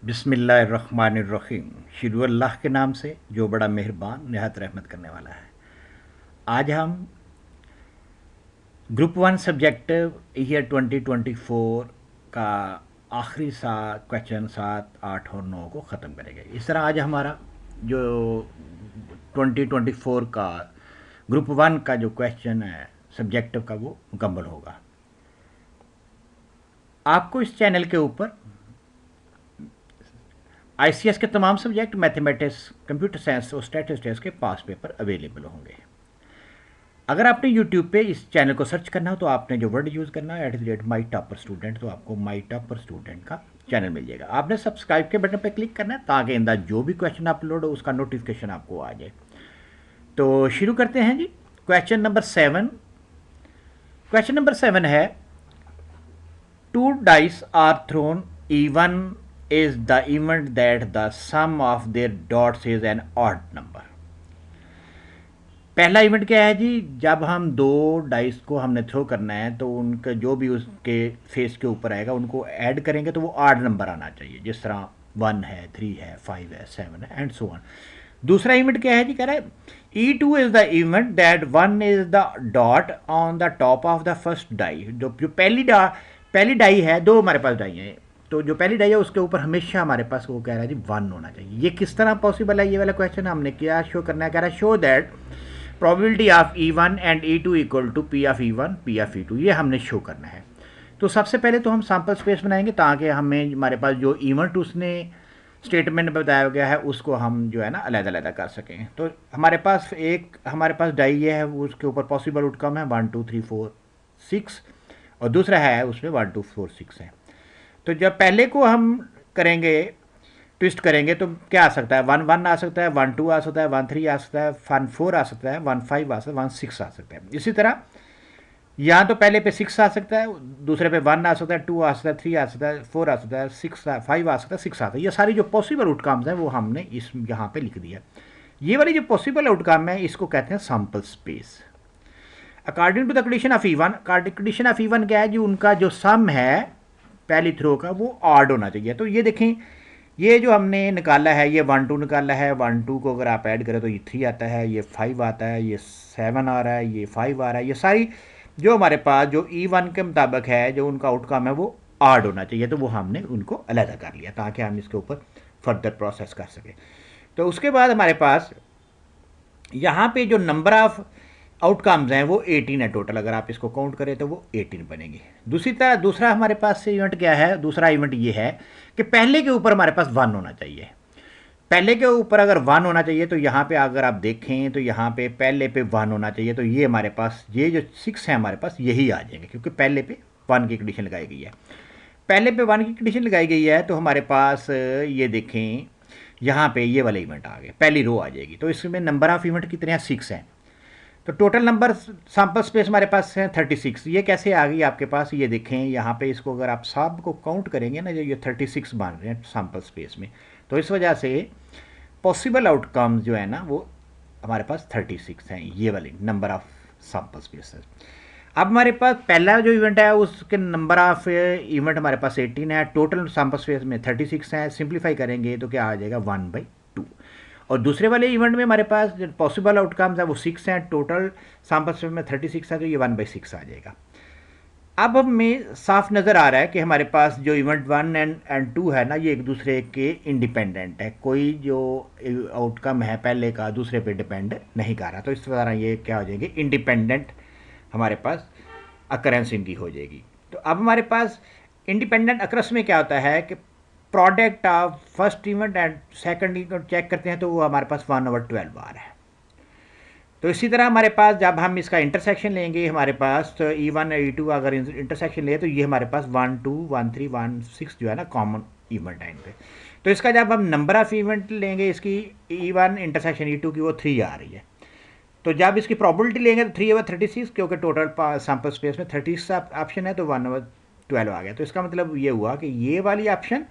बिस्मिल्लाहिर्रहमानिर्रहीम। शुरू अल्लाह के नाम से जो बड़ा मेहरबान निहायत रहमत करने वाला है। आज हम ग्रुप वन सब्जेक्ट ईयर 2024 का आखिरी क्वेश्चन 7, 8 और 9 को ख़त्म करेंगे। इस तरह आज हमारा जो 2024 का ग्रुप वन का जो क्वेश्चन है सब्जेक्टिव का वो मुकम्मल होगा। आपको इस चैनल के ऊपर आईसीएस के तमाम सब्जेक्ट मैथमेटिक्स, कंप्यूटर साइंस और स्टैटिस्टिक्स के पास पेपर अवेलेबल होंगे। अगर आपने यूट्यूब पे इस चैनल को सर्च करना हो तो आपने जो वर्ड यूज़ करना है @mytopperstudent, तो आपको माई टॉपर स्टूडेंट का चैनल मिल जाएगा। आपने सब्सक्राइब के बटन पर क्लिक करना है ताकि इंदा जो भी क्वेश्चन अपलोड हो उसका नोटिफिकेशन आपको आ जाए। तो शुरू करते हैं जी। Question number 7। क्वेश्चन नंबर 7 है 2 dice are thrown, even is the event that the sum of their dots is an odd number। पहला इवेंट क्या है जी, जब हम 2 डाइस को हमने थ्रो करना है तो उनका जो भी उसके फेस के ऊपर आएगा उनको ऐड करेंगे तो वो ऑड नंबर आना चाहिए, जिस तरह 1 है, 3 है, 5 है, 7 है एंड सो ऑन। दूसरा इवेंट क्या है जी, कह रहा है E2 is the event that 1 is the dot on the top of the first die. जो पहली डाई है, 2 हमारे पास डाई है, तो जो पहली डाई है उसके ऊपर हमेशा हमारे पास वो कह रहा है जी 1 होना चाहिए। ये किस तरह पॉसिबल है, ये वाला क्वेश्चन हमने क्या शो करना है, कह रहा है show that probability of E1 and E2 equal to P of E1 P of E2, ये हमने शो करना है। तो सबसे पहले तो हम सैम्पल स्पेस बनाएंगे ताकि हमें हमारे पास जो इवेंट उसने स्टेटमेंट में बताया गया है उसको हम जो है ना अलग-अलग कर सकें। तो हमारे पास डाई ये है, उसके ऊपर पॉसिबल आउटकम है 1 2 3 4 6 और दूसरा है उसमें 1 2 4 6 है। तो जब पहले को हम करेंगे, ट्विस्ट करेंगे, तो क्या आ सकता है, 1 1 आ सकता है, 1 2 आ सकता है, 1 3 आ सकता है, 1 4 आ सकता है, 1 5 आ सकता है, 1 6 आ सकता है। इसी तरह यहाँ तो पहले पे 6 आ सकता है, दूसरे पे 1 आ सकता है, 2 आ सकता है, 3 आ सकता है, 4 आ सकता है, 5 आ सकता है, 6 आ सकता है। ये सारी जो पॉसिबल आउटकम्स हैं वो हमने इस यहाँ पे लिख दिया। ये वाली जो पॉसिबल आउटकम है इसको कहते हैं sample space. According to the condition of E1, condition of E1 क्या है जी, उनका जो सम है पहली थ्रो का वो ऑड होना चाहिए। तो ये देखें, ये जो हमने निकाला है ये 1 2 निकाला है, 1 2 को अगर आप ऐड करें तो ये 3 आता है, ये 5 आता है, ये 7 आ रहा है, ये 5 आ रहा है। ये सारी जो हमारे पास जो E1 के मुताबिक है जो उनका आउटकम है वो ऑड होना चाहिए, तो वो हमने उनको अलग कर लिया ताकि हम इसके ऊपर फर्दर प्रोसेस कर सकें। तो उसके बाद हमारे पास यहाँ पे जो नंबर ऑफ आउटकम्स हैं वो 18 है टोटल, अगर आप इसको काउंट करें तो वो 18 बनेंगे। दूसरा हमारे पास से इवेंट क्या है, दूसरा इवेंट ये है कि पहले के ऊपर हमारे पास 1 होना चाहिए। पहले के ऊपर अगर 1 होना चाहिए तो यहाँ पे अगर आप देखें तो यहाँ पे पहले पे 1 होना चाहिए, तो ये हमारे पास ये जो 6 है हमारे पास यही आ जाएंगे क्योंकि पहले पे 1 की कंडीशन लगाई गई है। पहले पे 1 की कंडीशन लगाई गई है तो हमारे पास ये देखें यहाँ पे ये वाले इवेंट आ गए, पहली रो आ जाएगी। तो इसमें नंबर ऑफ इवेंट कितने हैं, 6 हैं। तो टोटल नंबर सैम्पल स्पेस हमारे पास है 36। ये कैसे आ गई आपके पास, ये देखें यहाँ पे इसको अगर आप सब को काउंट करेंगे ना, जो ये 36 बन रहे हैं सैम्पल स्पेस में, तो इस वजह से पॉसिबल आउटकम्स जो है ना वो हमारे पास 36 हैं, ये वाले नंबर ऑफ सैम्पल स्पेस। अब हमारे पास पहला जो इवेंट है उसके नंबर ऑफ इवेंट हमारे पास 18 है, टोटल सैम्पल स्पेस में 36 है। सिंप्लीफाई करेंगे तो क्या आ जाएगा 1/2। और दूसरे वाले इवेंट में हमारे पास जो पॉसिबल आउटकम्स है वो 6 हैं, टोटल सैम्पल स्पेस में 36 है, तो ये 1/6 आ जाएगा। अब हमें साफ नज़र आ रहा है कि हमारे पास जो इवेंट 1 एंड 2 है ना ये एक दूसरे के इंडिपेंडेंट है, कोई जो आउटकम है पहले का दूसरे पे डिपेंड नहीं कर रहा। तो इस तरह ये क्या हो जाएंगे, इंडिपेंडेंट हमारे पास अकरेंस इनकी हो जाएगी। तो अब हमारे पास इंडिपेंडेंट अकरेंस में क्या होता है कि product of first event and second event check करते हैं तो वो हमारे पास 1/12 आ रहा है। तो इसी तरह हमारे पास जब हम इसका इंटरसेक्शन लेंगे हमारे पास तो E1 और E2 अगर इंटरसेक्शन ले तो ये हमारे पास 1 2 1 3 1 6 जो है ना कॉमन इवेंट है इन पे। तो इसका जब हम नंबर ऑफ इवेंट लेंगे इसकी E1 इंटरसेक्शन E2 की वो 3 आ रही है। तो जब इसकी प्रॉबिलिटी लेंगे तो 3/36, क्योंकि टोटल सैम्पल स्पेस में 36 ऑप्शन है तो 1/12 आ गया। तो इसका मतलब ये हुआ कि ये वाली option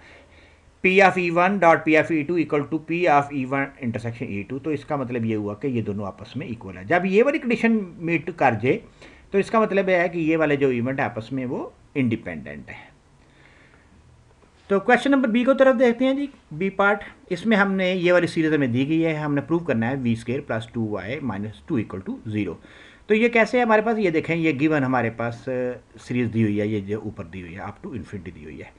P of E1 dot P of E2 equal to P of E1 intersection E2। तो इसका मतलब ये हुआ कि ये दोनों आपस में इक्वल है। जब ये वाली कंडीशन मीट कर जाए तो इसका मतलब है कि ये वाले जो इवेंट आपस में वो इंडिपेंडेंट है। तो क्वेश्चन नंबर बी को तरफ देखते हैं जी, बी पार्ट। इसमें हमने ये वाली सीरीज हमें दी गई है, हमने प्रूव करना है v square plus 2y minus 2 equal to 0। तो ये कैसे है हमारे पास, ये देखें, ये गिवन हमारे पास सीरीज दी हुई है, ये जो ऊपर दी हुई है अप टू इन्फिनिटी दी हुई है।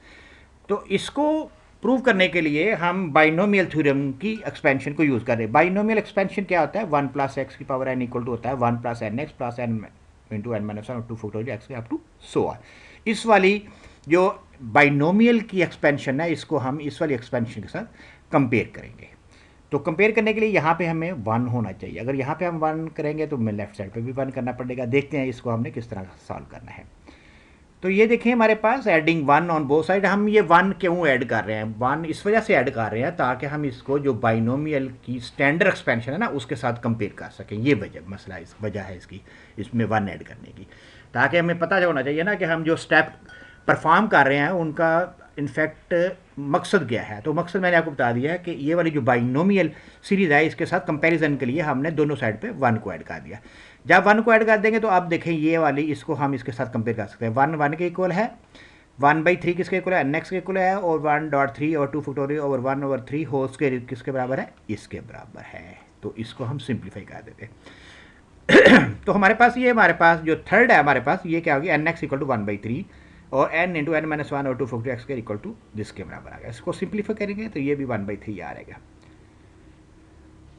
तो इसको प्रूव करने के लिए हम बाइनोमियल थ्योरम की एक्सपेंशन को यूज़ कर रहे हैं। बाइनोमियल एक्सपेंशन क्या होता है, 1 प्लस एक्स की पावर n इक्वल टू होता है 1 plus n x plus n into n minus one two factorial x up to so on. इस वाली जो बाइनोमियल की एक्सपेंशन है, इसको हम इस वाली एक्सपेंशन के साथ कंपेयर करेंगे। तो कंपेयर करने के लिए यहाँ पे हमें 1 होना चाहिए। अगर यहाँ पे हम 1 करेंगे तो हमें लेफ्ट साइड पे भी 1 करना पड़ेगा। देखते हैं इसको हमने किस तरह सॉल्व करना है। तो ये देखें हमारे पास एडिंग 1 ऑन बोथ साइड। हम ये 1 क्यों ऐड कर रहे हैं, 1 इस वजह से ऐड कर रहे हैं ताकि हम इसको जो बाइनोमियल की स्टैंडर्ड एक्सपेंशन है ना उसके साथ कंपेयर कर सकें। ये वजह इस वजह है इसकी, इसमें 1 ऐड करने की, ताकि हमें पता होना चाहिए ना कि हम जो स्टेप परफॉर्म कर रहे हैं उनका इनफैक्ट मकसद क्या है। तो मकसद मैंने आपको बता दिया है कि ये वाली जो बाइनोमियल सीरीज़ है इसके साथ कंपैरिजन के लिए हमने दोनों साइड पे 1 को ऐड कर दिया। जब 1 को ऐड कर देंगे तो आप देखें ये वाली, इसको हम इसके साथ कंपेयर कर सकते हैं। 1 के इक्वल है, 1/3 किसके इक्वल है, nx के इक्वल है, और 1.3 और 2 फैक्टोरियल ओवर 1/3 होल स्क्वायर किसके बराबर है, इसके बराबर है। तो इसको हम सिंप्लीफाई कर देते हैं। तो हमारे पास जो थर्ड है हमारे पास ये क्या होगी, nx इक्वल टू 1/3 और n into n minus one और 2 फैक्टोरियल एक्स के इक्वल टू दिस के बराबर आ गया। इसको सिंप्लीफाई करेंगे तो ये भी 1/3 आ रहेगा।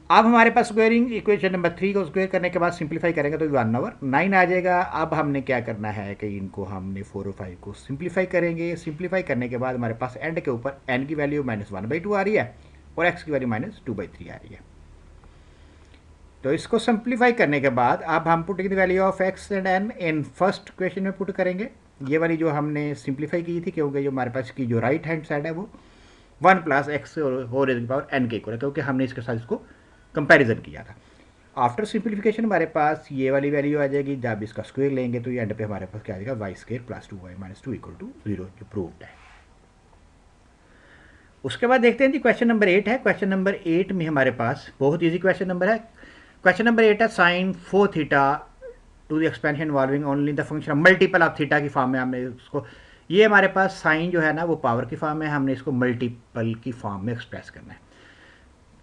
अब हमारे पास स्क्वायरिंग इक्वेशन नंबर 3 को स्क्वायर करने के बाद सिंप्लीफाई करेंगे तो 1/9 आ जाएगा। अब हमने क्या करना है कि इनको हमने 4 और 5 को सिंप्लीफाई करेंगे। सिंप्लीफाई करने के बाद हमारे पास एंड के ऊपर n की वैल्यू -1/2 आ रही है और x की वैल्यू -2/3 आ रही है। तो इसको सिंप्लीफाई करने के बाद अब हम putting the value of x and n in first equation में पुट करेंगे। ये वाली जो हमने सिंप्लीफाई की थी, क्योंकि जो हमारे पास की जो राइट हैंड साइड है वो 1 प्लस एक्स होल रेज़ की पावर n के इक्वल है, क्योंकि हमने इसके साथ इसको कंपैरिजन किया था। आफ्टर सिंप्लीफिकेशन हमारे पास ये वाली वैल्यू आ जाएगी। जब इसका स्क्वायर लेंगे तो ये एंड पे हमारे पास क्या आ जाएगा, y square plus 2y minus 2 equal to 0 जो प्रूव्ड है। उसके बाद देखते हैं जी क्वेश्चन नंबर 8 है। क्वेश्चन नंबर 8 में हमारे पास बहुत ईजी क्वेश्चन नंबर है। क्वेश्चन नंबर 8 है sine 4 theta to the expansion involving only the function of multiple of theta की फॉर्म में हमने उसको, ये हमारे पास साइन जो है ना वो पावर की फॉर्म में, हमने इसको मल्टीपल की फॉर्म में एक्सप्रेस करना है।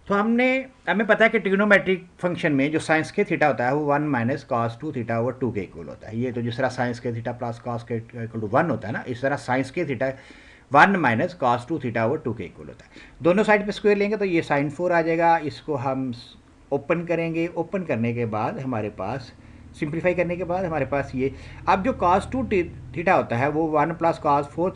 तो हमें पता है कि ट्रिग्नोमेट्रिक फंक्शन में जो साइंस के थीटा होता है वो 1 माइनस कॉस 2 थीटा ओवर 2 के इक्वल होता है। ये तो जिस तरह साइंस के थीटा प्लस कॉस के इक्वल टू 1 होता है ना, इस तरह साइंस के theta 1 minus cos 2 theta over 2 के इक्वल होता है। दोनों साइड पे स्क्वायर लेंगे तो ये साइन 4 आ जाएगा। इसको हम ओपन करेंगे। ओपन करने के बाद हमारे पास सिंप्लीफाई करने के बाद हमारे पास ये, अब जो कॉस 2 थीटा होता है वो 1 प्लस कॉस 4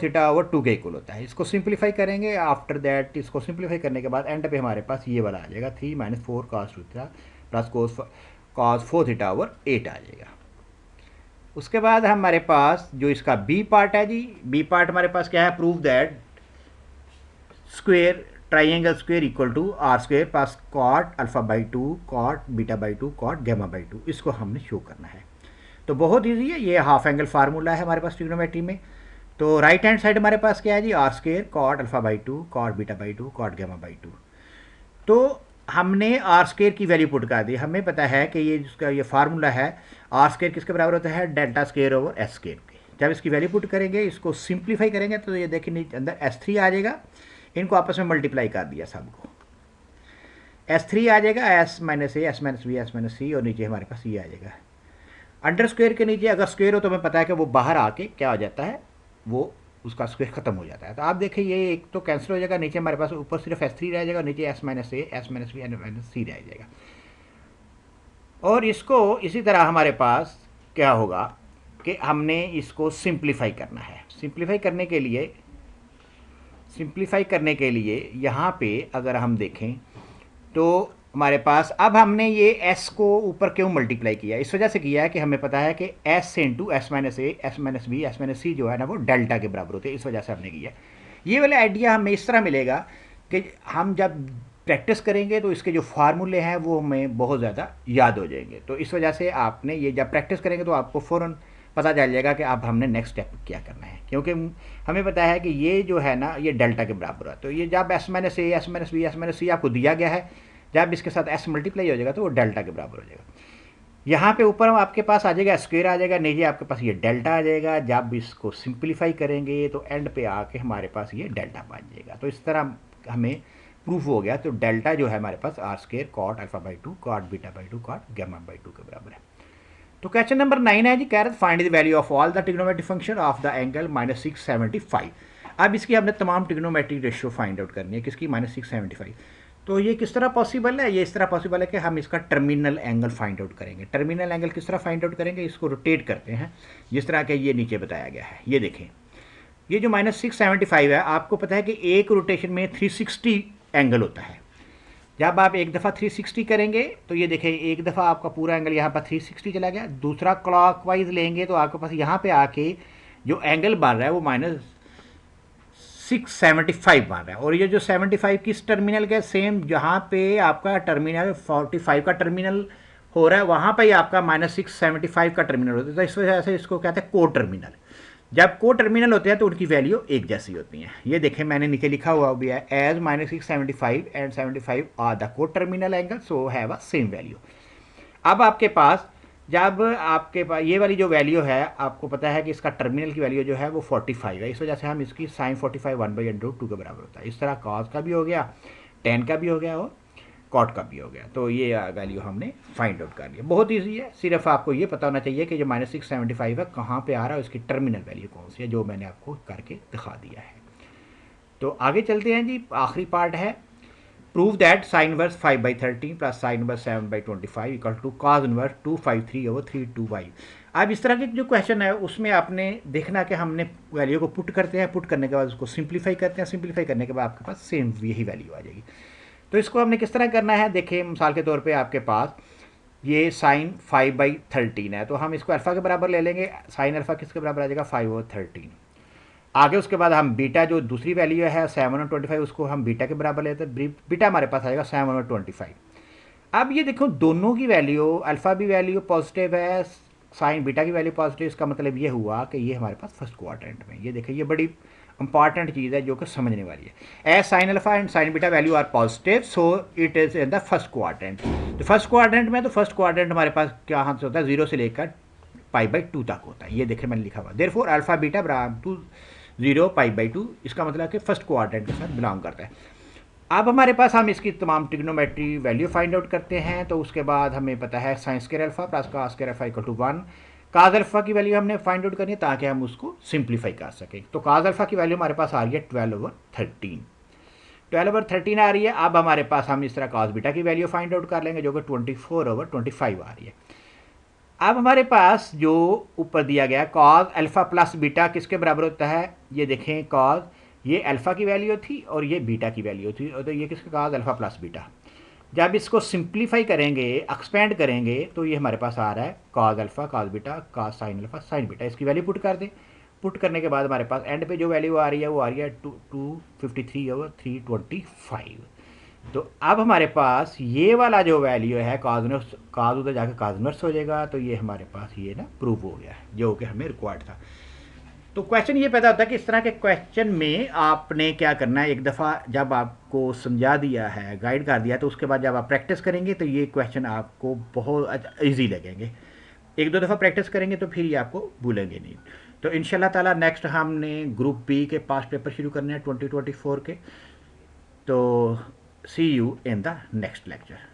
थीटा ओवर 2 के इक्वल होता है। इसको सिंप्लीफाई करेंगे। आफ्टर दैट इसको सिंप्लीफाई करने के बाद एंड पे हमारे पास ये वाला आ जाएगा 3 minus 4 cos 2 theta plus cos 4 theta over 8 आ जाएगा। उसके बाद हमारे पास जो इसका बी पार्ट है जी, बी पार्ट हमारे पास क्या है, prove that square triangle square equal to r square plus cot alpha by 2 cot beta by 2 cot gamma by 2, इसको हमने शो करना है। तो बहुत ईजी है, ये हाफ एंगल फार्मूला है हमारे पास ट्रिग्नोमेट्री में। तो राइट हैंड साइड हमारे पास क्या है जी, R square cot alpha by 2 cot beta by 2 cot gamma by 2। तो हमने आर स्क्वेयर की वैल्यू पुट कर दी। हमें पता है कि ये जिसका ये फार्मूला है, आर स्क्वेयर किसके बराबर होता है, delta square over S square के। जब इसकी वैल्यू पुट करेंगे, इसको सिंप्लीफाई करेंगे तो ये देखिए अंदर S3 आ जाएगा। इनको आपस में मल्टीप्लाई कर दिया सबको, S3 आ जाएगा, S minus A S minus B S minus C, और नीचे हमारे पास ये आ जाएगा। अंडर स्क्वेयर के नीचे अगर स्क्वेयर हो तो हमें पता है कि वो बाहर आके क्या हो जाता है, वो उसका स्क्वेयर खत्म हो जाता है। तो आप देखिए ये एक तो कैंसिल हो जाएगा, नीचे हमारे पास ऊपर सिर्फ S3 रह जाएगा, नीचे S minus A S minus B S minus C रह जाएगा। और इसको इसी तरह हमारे पास क्या होगा कि हमने इसको सिंप्लीफाई करना है। सिंप्लीफाई करने के लिए यहाँ पे अगर हम देखें तो हमारे पास अब हमने ये s को ऊपर क्यों मल्टीप्लाई किया, इस वजह से किया है कि हमें पता है कि s into S minus A S minus B S minus C जो है ना वो डेल्टा के बराबर होते हैं, इस वजह से हमने किया। ये वाला आइडिया हमें इस तरह मिलेगा कि हम जब प्रैक्टिस करेंगे तो इसके जो फार्मूले हैं वो हमें बहुत ज़्यादा याद हो जाएंगे। तो इस वजह से आपने ये जब प्रैक्टिस करेंगे तो आपको फ़ौरन पता चल जाएगा कि अब हमने नेक्स्ट स्टेप क्या करना है, क्योंकि हमें पता है कि ये जो है ना ये डेल्टा के बराबर है। तो ये जब S minus A S minus B S minus C आपको दिया गया है, जब इसके साथ एस मल्टीप्लाई हो जाएगा तो वो डेल्टा के बराबर हो जाएगा। यहाँ पे ऊपर आपके पास आ जाएगा स्क्वायर आ जाएगा, नीचे आपके पास ये डेल्टा आ जाएगा। जब इसको सिंप्लीफाई करेंगे तो एंड पे आके हमारे पास ये डेल्टा बन जाएगा। तो इस तरह हमें प्रूफ हो गया। तो डेल्टा जो है हमारे पास R square cot alpha by two cot beta by two cot gamma by two के बराबर है। तो क्वेश्चन नंबर 9 है जी, कह रहे find the value of all the trigonometric function of the angle -675। अब इसकी हमने तमाम ट्रिग्नोमेट्रिक रेशियो फाइंड आउट करनी है, किसकी -675। तो ये किस तरह पॉसिबल है? ये इस तरह पॉसिबल है कि हम इसका टर्मिनल एंगल फाइंड आउट करेंगे। टर्मिनल एंगल किस तरह फाइंड आउट करेंगे? इसको रोटेट करते हैं जिस तरह के ये नीचे बताया गया है। ये देखें, ये जो -675 है, आपको पता है कि एक रोटेशन में 360 एंगल होता है। जब आप एक दफ़ा 360 करेंगे तो ये देखें, एक दफ़ा आपका पूरा एंगल यहाँ पर 360 चला गया। दूसरा क्लॉकवाइज लेंगे तो आपके पास यहाँ पे आके जो एंगल बन रहा है वो -675 बन रहा है। और ये जो 75 किस टर्मिनल का, सेम जहाँ पे आपका टर्मिनल 45 का टर्मिनल हो रहा है वहाँ पे ही आपका -675 का टर्मिनल होता है। तो इस वजह से इसको कहते हैं को टर्मिनल। जब को टर्मिनल होते हैं तो उनकी वैल्यू एक जैसी होती है। ये देखें, मैंने नीचे लिखा हुआ भी है, एज -675 एंड 75 आर द को terminal angle so have a same value. अब आपके पास जब आपके पास ये वाली जो वैल्यू है, आपको पता है कि इसका टर्मिनल की वैल्यू जो है वो 45 है। इस वजह से हम इसकी साइन 45 1/√2 के बराबर होता है। इस तरह कॉस का भी हो गया, टेन का भी हो गया और कॉट का भी हो गया। तो ये वैल्यू हमने फाइंड आउट कर लिया। बहुत ईजी है, सिर्फ आपको ये पता होना चाहिए कि जो -675 है कहाँ पे आ रहा है, उसकी टर्मिनल वैल्यू कौन सी है, जो मैंने आपको करके दिखा दिया है। तो आगे चलते हैं जी, आखिरी पार्ट है, prove that sine inverse 5/13 plus sine inverse 7/25 equal to cos inverse 253/325। अब इस तरह के जो क्वेश्चन है उसमें आपने देखना कि हमने वैल्यू को पुट करते हैं, पुट करने के बाद उसको सिंप्लीफाई करते हैं, सिंप्लीफाई करने के बाद आपके पास सेम यही वैल्यू आ जाएगी। तो इसको हमने किस तरह करना है, देखिए मिसाल के तौर पे आपके पास ये साइन 5/13 है, तो हम इसको अल्फ़ा के बराबर ले लेंगे। साइन अल्फ़ा किसके बराबर आ जाएगा? 5/13। आगे उसके बाद हम बीटा जो दूसरी वैल्यू है 7/25, उसको हम बीटा के बराबर लेते हैं। बीटा हमारे पास आएगा 7/25। अब ये देखो, दोनों की वैल्यू, अल्फ़ा भी वैल्यू पॉजिटिव है, साइन बीटा की वैल्यू पॉजिटिव। इसका मतलब ये हुआ कि ये हमारे पास फर्स्ट क्वाड्रेंट में। ये देखिए, ये बड़ी इंपॉर्टेंट चीज़ है जो कि समझने वाली है। As sine alpha and sine beta value are positive so it is in the first quadrant. तो फर्स्ट क्वाड्रेंट में, तो फर्स्ट क्वाड्रेंट हमारे पास क्या हाथ से होता है? 0 से लेकर π/2 तक होता है। ये देखिए मैंने लिखा हुआ, देयरफॉर अल्फा बीटा बराबर टू 0 π/2। इसका मतलब कि फर्स्ट क्वाड्रेंट के साथ बिलोंग करता है। अब हमारे पास हम इसकी तमाम ट्रिग्नोमेट्री वैल्यू फाइंड आउट करते हैं। तो उसके बाद हमें पता है sine square alpha plus cos square alpha equal to 1। Cos alpha की वैल्यू हमने फाइंड आउट करनी है ताकि हम उसको सिंप्लीफाई कर सकें। तो काज अल्फा की वैल्यू हमारे पास आ रही है 12/13। 12/13 आ रही है। अब हमारे पास हम इस तरह काज बीटा की वैल्यू फाइंड आउट कर लेंगे जो कि 24/25 आ रही है। अब हमारे पास जो ऊपर दिया गया कॉज अल्फा प्लस बीटा किसके बराबर होता है? ये देखें, कॉज ये अल्फा की वैल्यू थी और ये बीटा की वैल्यू थी, तो ये किसका? Cause alpha plus beta. जब इसको सिंप्लीफाई करेंगे, एक्सपेंड करेंगे, तो ये हमारे पास आ रहा है cause alpha cos beta cause sine alpha sign beta. इसकी वैल्यू पुट कर दें। पुट करने के बाद हमारे पास एंड पे जो वैल्यू आ रही है वो आ रही है 253/325। तो अब हमारे पास ये वाला जो वैल्यू है कॉज उधर जाकर कॉज इनवर्स हो जाएगा। तो ये हमारे पास ये ना प्रूव हो गया जो कि हमें रिक्वायर्ड था। तो क्वेश्चन ये पैदा होता है कि इस तरह के क्वेश्चन में आपने क्या करना है, एक दफ़ा जब आपको समझा दिया है, गाइड कर दिया, तो उसके बाद जब आप प्रैक्टिस करेंगे तो ये क्वेश्चन आपको बहुत ईजी लगेंगे। एक दो दफ़ा प्रैक्टिस करेंगे तो फिर ये आपको भूलेंगे नहीं। तो इंशाल्लाह ताला नेक्स्ट हमने ग्रुप बी के पास्ट पेपर शुरू करने हैं 2024 के। तो see you in the next lecture.